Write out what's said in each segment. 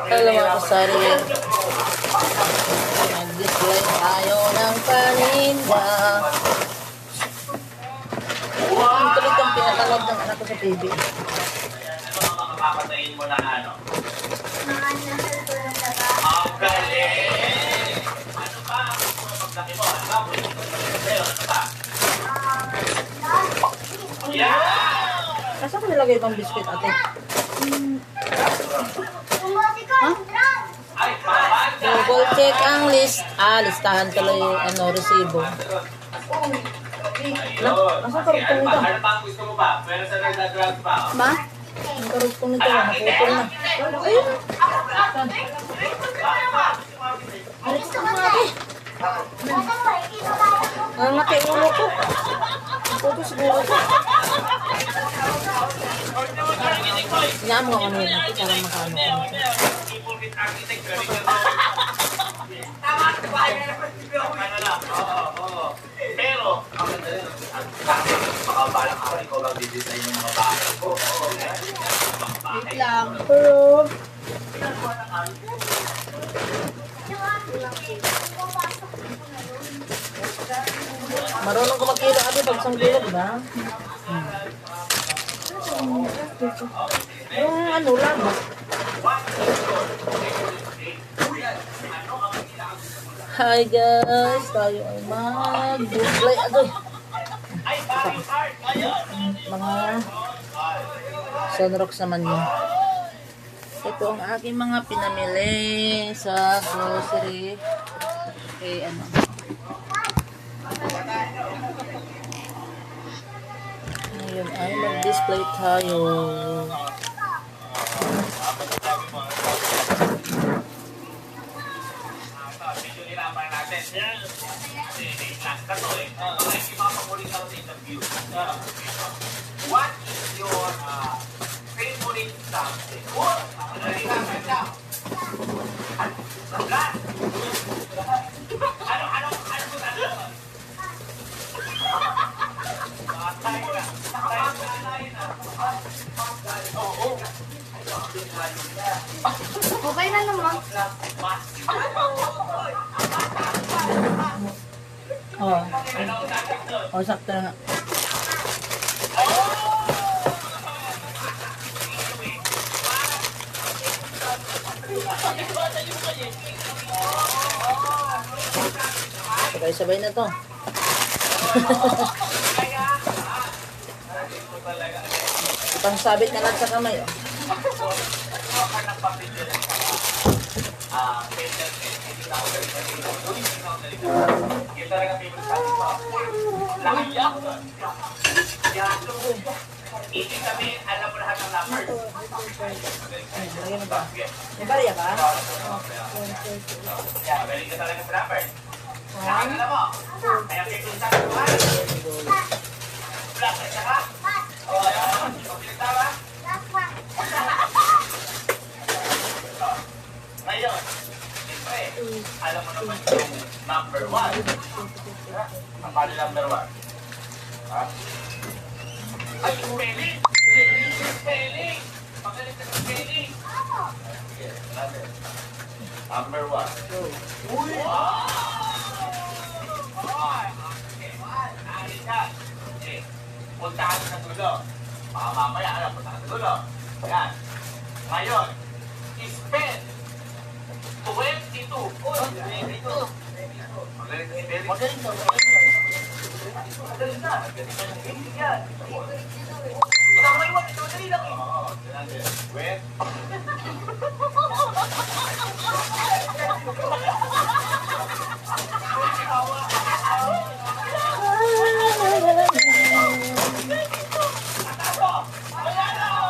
Hello mga kasari. Nag-display tayo ng paninda. Ang tuloy kang pinatawag ng anak ko sa TV. Papatayin mo na ano? Ang galing! Ano pa? Paglaki mo, ano ba? Ano pa? Yeah! Saan ko nilagay itong biscuit, ate? Ha? Double check ang list. Listahan tuloy ano, resibo. Nasaan karugtong nito? Ano pa ang gusto mo ba? Pero sa nagdadrugs pa? Ba? Ang karugtong nito, naputol na. Ayun. Gusto mo ate? Ang laki ulo ko. Puto siguro ko. Hinaan mo kami natin para makaano kami. Pero, ang ganda rin, makabalang ako, ikaw lang didesign yung mga bahay ko. Wait lang. Pero, marunong ko magkilo ate pag isang kilo, diba? Yung ano lang. Hi guys, tayo ay mag-display. Agoy. Mga sunrocks naman yun. Ito ang aking mga pinamili sa grocery. Okay, ano. Ngayon ay mag-display tayo. What is your favorite something? Okay na naman. Sakto na nga. Sabay-sabay na to. Ipangsabit na lang sa kamay. Oh. Ibig sabihin, alam mo lahat ng numbers. May barya ba? Magaling ka talaga sa numbers. Alam mo, kaya pinunta ka ba? Black ka ba? O, pinunta ba? Ngayon, siyempre, alam mo naman yung number 1. Ang paano number 1? Ha? Ay, spelling! Spelling! Magaling ka sa spelling! Number 1. Uy! Wow! Puntahan sa dulo. Baka mamaya, puntahan sa dulo. Yan. Ngayon, spell 22. 22. Magaling ka spelling. Magaling to. Magaling na. Magaling yan. Isang may wag. Madali lang eh. Oo. Wait.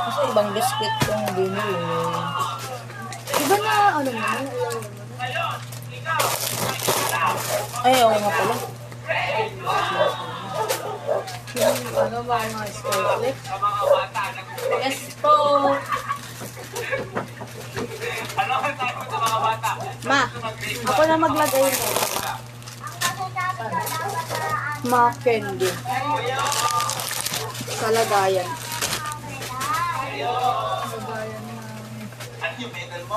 Kasi ibang biscuit yung binili. Iba na, ano naman? Ay, oo nga pala. Ano ba ang mga scarlet? Sa mga bata. Yes po. Ano ang tawag sa mga bata? Ma, ako na maglagay mo. Ma candy. Sa lagayan. Ayun.